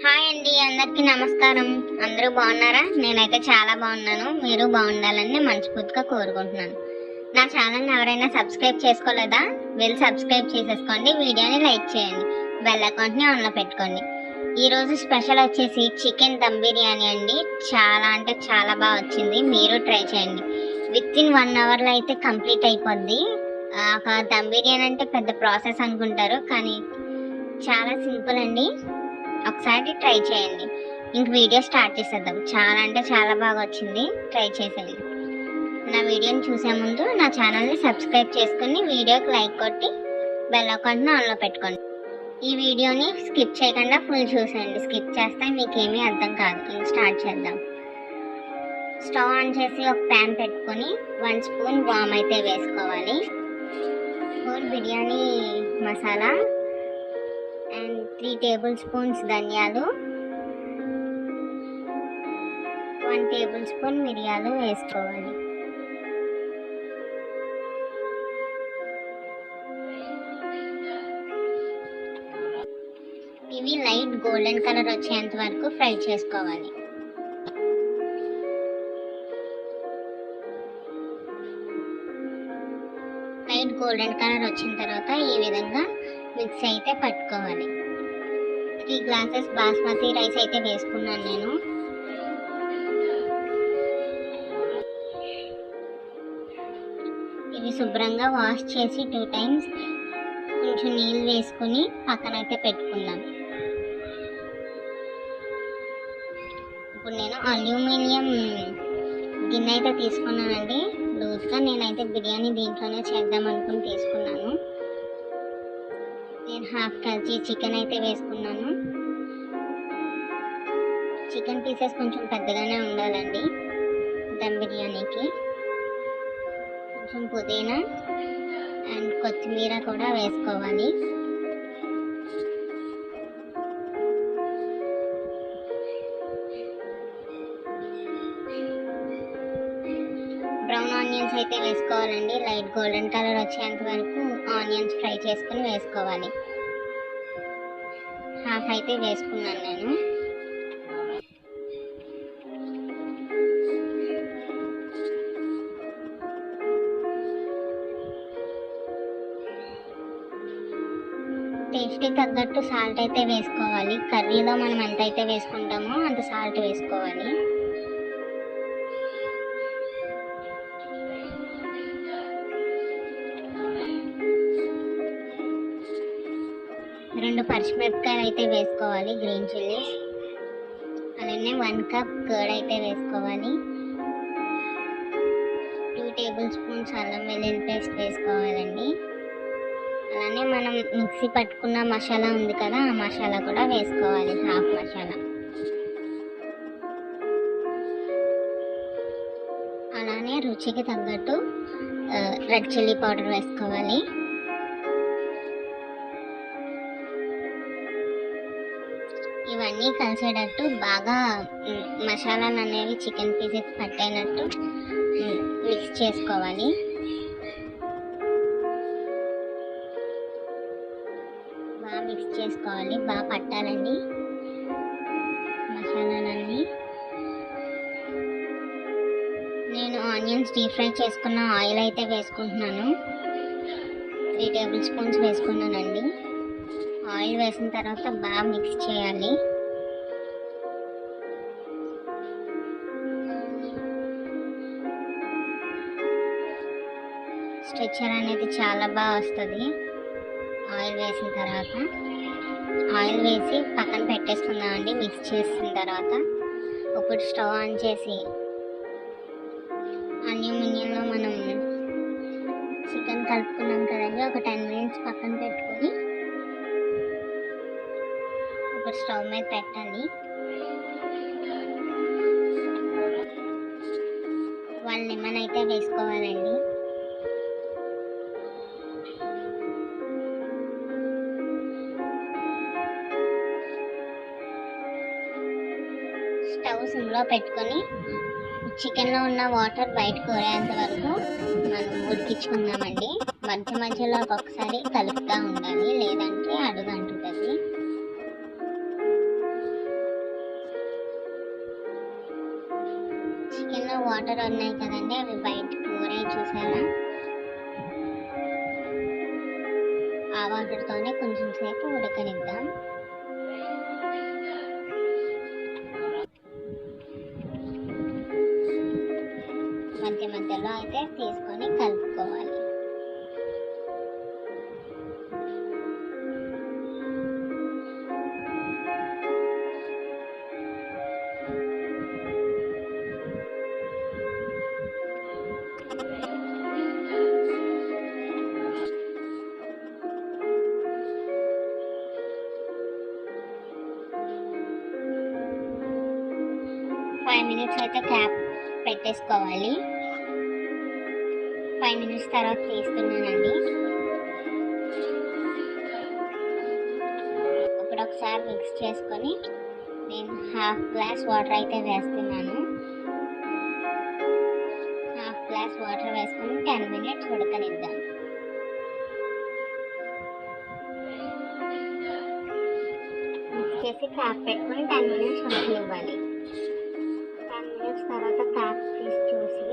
Hi అండి, అందరికీ నమస్కారం. అందరూ బాగున్నారా? నేనైతే చాలా బాగున్నాను. మీరు బాగుండాలని మనస్ఫూర్తిగా కోరుకుంటున్నాను. నా ఛానల్ని ఎవరైనా సబ్స్క్రైబ్ చేసుకోలేదా? వెళ్ళి సబ్స్క్రైబ్ చేసేసుకోండి, వీడియోని లైక్ చేయండి, బెల్ అకౌంట్ని ఆన్లో పెట్టుకోండి. ఈరోజు స్పెషల్ వచ్చేసి చికెన్ దమ్ బిర్యానీ అండి. చాలా అంటే చాలా బాగా వచ్చింది. మీరు ట్రై చేయండి. విత్ ఇన్ 1 అవర్లో అయితే కంప్లీట్ అయిపోద్ది. ఒక దమ్ బిర్యానీ అంటే పెద్ద ప్రాసెస్ అనుకుంటారు, కానీ చాలా సింపుల్ అండి. ఒకసారి ట్రై చేయండి. ఇంక వీడియో స్టార్ట్ చేసేద్దాం. చాలా అంటే చాలా బాగా వచ్చింది. ట్రై చేసేది. నా వీడియోని చూసే ముందు నా ఛానల్ని సబ్స్క్రైబ్ చేసుకుని వీడియోకి లైక్ కొట్టి బెల్ అకౌంట్ని ఆన్లో పెట్టుకోండి. ఈ వీడియోని స్కిప్ చేయకుండా ఫుల్ చూసేయండి. స్కిప్ చేస్తే మీకేమీ అర్థం కాదు. ఇంక స్టార్ట్ చేద్దాం. స్టవ్ ఆన్ చేసి ఒక ప్యాన్ పెట్టుకొని 1 స్పూన్ వామ్ అయితే వేసుకోవాలి. 4 biryani masala and 3 table spoons ధనియాలు, 1 టేబుల్ స్పూన్ మిరియాలు వేసుకోవాలి. ఇవి లైట్ గోల్డెన్ కలర్ వచ్చేంత వరకు ఫ్రై చేసుకోవాలి. లైట్ గోల్డెన్ కలర్ వచ్చిన తర్వాత ఈ విధంగా మిక్స్ అయితే పట్టుకోవాలి. 3 గ్లాసెస్ బాస్మతి రైస్ అయితే వేసుకున్నాను నేను. ఇవి శుభ్రంగా వాష్ చేసి 2 టైమ్స్ కొంచెం నీళ్ళు వేసుకుని పక్కనైతే పెట్టుకుందాం. ఇప్పుడు నేను అల్యూమినియం గిన్నె అయితే తీసుకున్నానండి. లూజ్గా నేనైతే బిర్యానీ దీంట్లోనే చేద్దాం అనుకుని తీసుకున్నాను. నేను 1/2 kg చికెన్ అయితే వేసుకున్నాను. చికెన్ పీసెస్ కొంచెం పెద్దగానే ఉండాలండి దమ్ బిర్యానీకి. కొంచెం పుదీనా అండ్ కొత్తిమీర కూడా వేసుకోవాలి. బ్రౌన్ ఆనియన్స్ అయితే వేసుకోవాలండి. లైట్ గోల్డెన్ కలర్ వచ్చేంత వరకు ఆనియన్స్ ఫ్రై చేసుకుని వేసుకోవాలి. 1/2 అయితే వేసుకున్నాను నేను. టేస్ట్కి తగ్గట్టు సాల్ట్ అయితే వేసుకోవాలి. కర్రీలో మనం ఎంత అయితే వేసుకుంటామో అంత సాల్ట్ వేసుకోవాలి. రెండు పచ్చిమిరపకాయలు అయితే వేసుకోవాలి, గ్రీన్ చిల్లీస్. అలానే 1 కప్ కర్డ్ అయితే వేసుకోవాలి. 2 టేబుల్ స్పూన్స్ అల్లం వెల్లుల్లి పేస్ట్ వేసుకోవాలండి. అలానే మనం మిక్సీ పట్టుకున్న మసాలా ఉంది కదా, ఆ మసాలా కూడా వేసుకోవాలి, 1/2 మసాలా. అలానే రుచికి తగ్గట్టు రెడ్ చిల్లీ పౌడర్ వేసుకోవాలి. ఇవన్నీ కలిసేటట్టు బాగా మసాలాలు అనేవి చికెన్ పీసెస్ పట్టేటట్టు మిక్స్ చేసుకోవాలి. బాగా మిక్స్ చేసుకోవాలి, బాగా పట్టాలండి మసాలాలన్నీ. నేను ఆనియన్స్ డీప్ ఫ్రై చేసుకున్న ఆయిల్ అయితే వేసుకుంటున్నాను. 3 టేబుల్ స్పూన్స్ వేసుకున్నానండి. ఆయిల్ వేసిన తర్వాత బాగా మిక్స్ చేయాలి. స్ట్రెచ్చర్ అనేది చాలా బాగా వస్తుంది ఆయిల్ వేసిన తర్వాత. ఆయిల్ వేసి పక్కన పెట్టేసుకుందామండి మిక్స్ చేసిన తర్వాత. ఇప్పుడు స్టవ్ ఆన్ చేసి అల్యూమినియంలో మనం చికెన్ కలుపుకున్నాం కదండి, ఒక 10 మినిట్స్ పక్కన పెట్టుకొని ఇప్పుడు స్టవ్ మీద పెట్టాలి. 1 లెమన్ అయితే వేసుకోవాలండి. స్టవ్ సిమ్లో పెట్టుకొని చికెన్లో ఉన్న వాటర్ బయటకు వచ్చేంత వరకు మనం ఉడికించుకుందామండి. మధ్య మధ్యలో ఒక్కొక్కసారి కలుపుతూ ఉండాలి, లేదంటే అడుగు అంటుతుంది. వాటర్ ఉన్నాయి కదండి, అవి బయటకు ఊరే చూసారా. ఆ వాటర్తోనే కొంచెం సేపు ఉడకనిద్దాం. మధ్య మధ్యలో అయితే తీసుకొని కలుపుకోవాలి. ఫైవ్ మినిట్స్ అయితే క్యాప్ పెట్టేసుకోవాలి. 5 మినిట్స్ తర్వాత తీస్తున్నానండి. ఇప్పుడు ఒకసారి మిక్స్ చేసుకొని నేను హాఫ్ గ్లాస్ వాటర్ అయితే వేస్తున్నాను. హాఫ్ గ్లాస్ వాటర్ వేసుకొని 10 మినిట్స్ ఉడకనిద్దాం. మిక్స్ చేసి క్యాప్ పెట్టుకొని 10 మినిట్స్ ఉడకనివ్వాలి. 10 మినిట్స్ తర్వాత క్యాప్ తీసి చూసి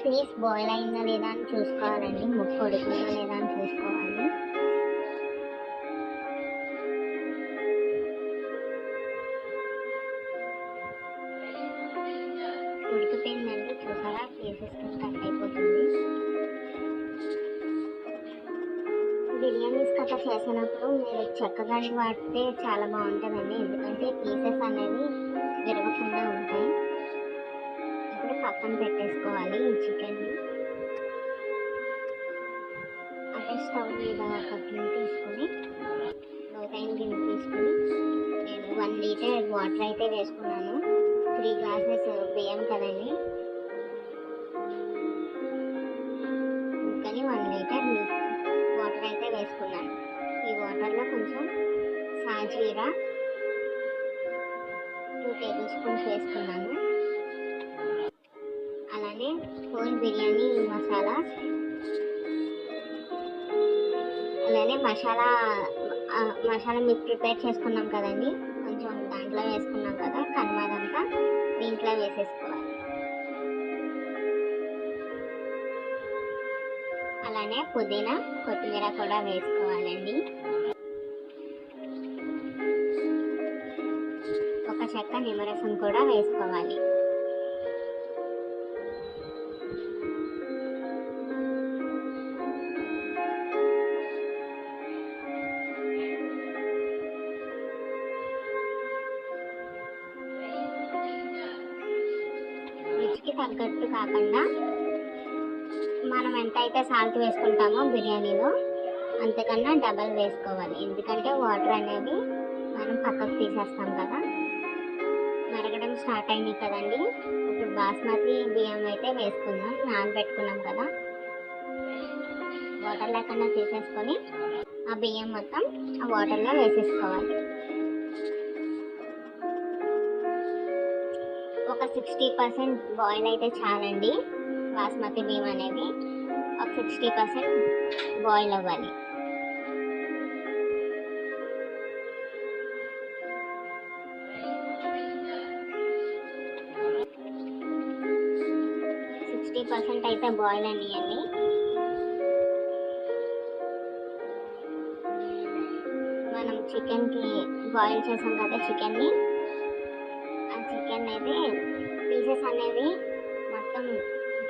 పీస్ బాయిల్ అయిందా లేదా అని చూసుకోవాలండి. ముక్క ఉడికిందా లేదా అని చూసుకోవాలి. ఉడికిపోయిందండి, చూసారా, పీసెస్ కట్ అయిపోతుంది. బిర్యానీస్ కట్ట చేసినప్పుడు మీరు చెక్కగడ్డ వాడితే చాలా బాగుంటుందండి, ఎందుకంటే పీసెస్ అనేవి విరగకుండా ఉంటాయి. ఇప్పుడు పక్కన పెట్టేసుకోవాలి ఈ చికెన్ని. అదే స్టవ్ మీద ఒక గిన్నె తీసుకొని లోతైన గిన్నె తీసుకొని నేను 1 లీటర్ వాటర్ అయితే వేసుకున్నాను. 3 గ్లాసెస్ బియ్యం కదండి, అందుకని 1 లీటర్ వాటర్ అయితే వేసుకున్నాను. ఈ వాటర్లో కొంచెం సాజీరా 2 టేబుల్ స్పూన్స్ వేసుకున్నాను. అలానే హోల్ బిర్యానీ మసాలా, అలానే మసాలా మీరు ప్రిపేర్ చేసుకున్నాం కదండి, కొంచెం దాంట్లో వేసుకున్నాం కదా కనుమదంతా, దీంట్లో వేసేసుకోవాలి. అలానే పుదీనా కొత్తిమీర కూడా వేసుకోవాలండి. ఒక చెక్క నిమ్మరసం కూడా వేసుకోవాలి. రుచికి తగ్గట్టు కాకుండా మనం ఎంత అయితే సాల్ట్ వేసుకుంటామో బిర్యానీలో అంతకన్నా డబల్ వేసుకోవాలి. ఎందుకంటే వాటర్ అనేవి మనం పక్కకు తీసేస్తాం కదా. మరగడం స్టార్ట్ అయింది కదండి, ఇప్పుడు బాస్మతి బియ్యం అయితే వేసుకుందాం. నానబెట్టుకున్నాం కదా, వాటర్ లేకుండా తీసేసుకొని ఆ బియ్యం మొత్తం ఆ వాటర్లో వేసేసుకోవాలి. ఒక 60% బాయిల్ అయితే చాలండి. బాస్మతి బియ్యం అనేవి ఒక 60% బాయిల్ అవ్వాలి. % అయితే బాయిల్ అనియండి. మనం చికెన్కి బాయిల్ చేసాం కదా చికెన్ని, ఆ చికెన్ అయితే పీసెస్ అనేవి మొత్తం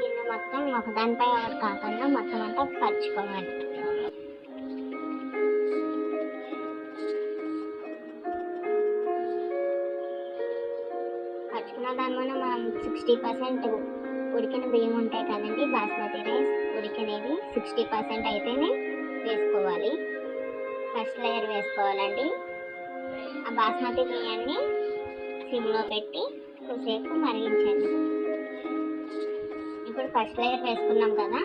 గిన్నె మొత్తం ఒకదానిపై ఒకటి కాకుండా మొత్తం అంతా పరుచుకోవాలి. పరుచుకున్న దాని వల్ల మనం 60% ఉడికిన బియ్యం ఉంటాయి కదండి, బాస్మతి రైస్ ఉడికినవి 60% అయితేనే వేసుకోవాలి. ఫస్ట్ లేయర్ వేసుకోవాలండి. ఆ బాస్మతి బియ్యాన్ని సిమ్లో పెట్టి కొద్దిసేపు మరిగించండి. ఇప్పుడు ఫస్ట్ లేయర్ వేసుకున్నాం కదా,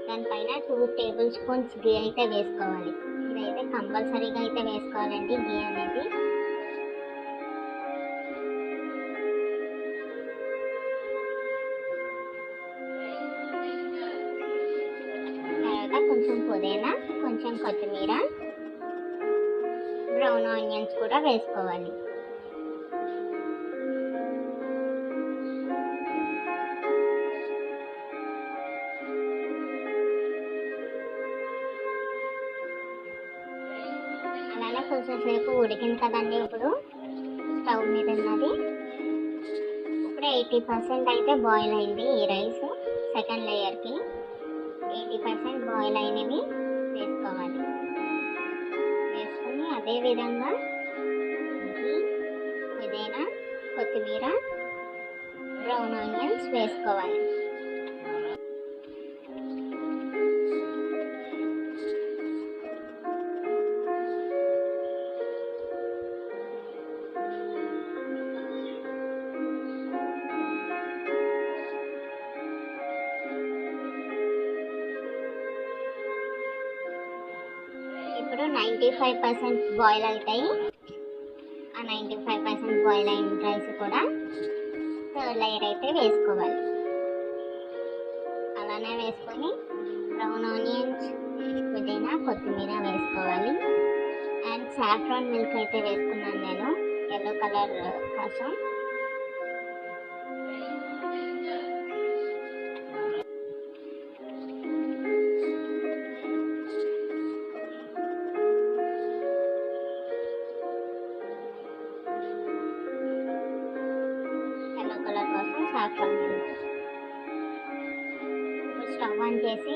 దానిపైన 2 టేబుల్ స్పూన్స్ గీ అయితే వేసుకోవాలి. ఇదైతే కంపల్సరీగా అయితే వేసుకోవాలండి గీ అనేది. తర్వాత కొంచెం పుదీనా, కొంచెం కొత్తిమీర, బ్రౌన్ ఆనియన్స్ కూడా వేసుకోవాలి. కొంచెంసేపు ఉడికింది కదండి. ఇప్పుడు స్టవ్ మీద ఉన్నది. ఇప్పుడు 80% అయితే బాయిల్ అయింది ఈ రైస్. సెకండ్ లేయర్కి 80% బాయిల్ అయినవి వేసుకోవాలి. వేసుకొని అదేవిధంగా పుదీనా, కొత్తిమీర, బ్రౌన్ ఆనియన్స్ వేసుకోవాలి. ఇప్పుడు 95% బాయిల్ అవుతాయి. ఆ 95% బాయిల్ అయిన రైస్ కూడా థర్డ్ లేయర్ అయితే వేసుకోవాలి. అలానే వేసుకొని బ్రౌన్ ఆనియన్స్, పుదీనా, కొత్తిమీర వేసుకోవాలి. అండ్ సాఫ్రాన్ మిల్క్ అయితే వేసుకున్నాను నేను ఎల్లో కలర్ కోసం. ఎల్లో కలర్ కోసం సాఫ్రాన్ మిల్క్. స్టవ్ ఆన్ చేసి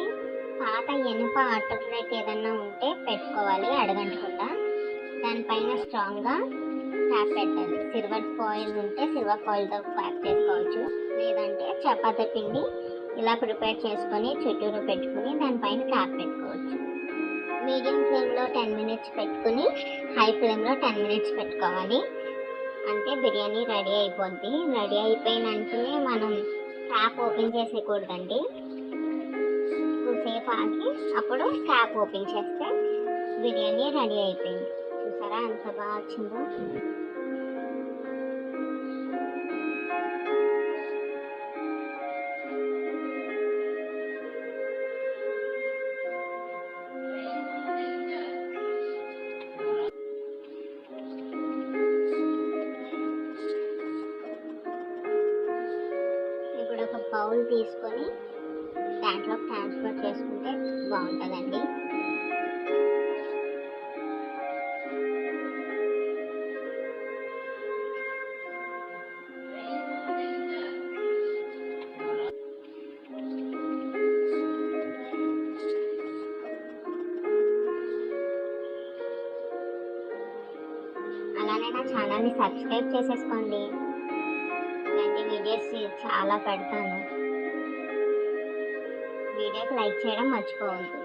పాత ఇనుప అట్టప్లేట్ ఏదన్నా ఉంటే పెట్టుకోవాలి అడగంటకుండా. దానిపైన స్ట్రాంగ్గా ట్యాప్ పెట్టాలి. సిల్వర్ ఫాయిల్ ఉంటే సిల్వర్ ఫాయిల్తో ట్యాప్ చేసుకోవచ్చు. లేదంటే చపాతీ పిండి ఇలా ప్రిపేర్ చేసుకొని చుట్టూరు పెట్టుకుని దానిపైన ట్యాప్ పెట్టుకోవచ్చు. మీడియం ఫ్లేమ్లో 10 minutes పెట్టుకుని హై ఫ్లేమ్లో 10 minutes పెట్టుకోవాలి. అంటే బిర్యానీ రెడీ అయిపోద్ది. రెడీ అయిపోయిన వెంటనే మనం ట్యాప్ ఓపెన్ చేసేయకూడదండి. సేపు ఆగి అప్పుడు క్యాప్ ఓపెన్ చేస్తే బిర్యానీ రెడీ అయిపోయింది. చూసారా ఎంత బాగా వచ్చిందో. ఇప్పుడు ఒక బౌల్ తీసుకొని దాంట్లో ట్రాన్స్ఫర్ చేసుకుంటే బాగుంటుందండి. అలానే నా ఛానల్ని సబ్స్క్రైబ్ చేసేసుకోండి. ఇలాంటి వీడియోస్ చాలా పెడతాను. వీడియోకి లైక్ చేయడం మర్చిపోవద్దు.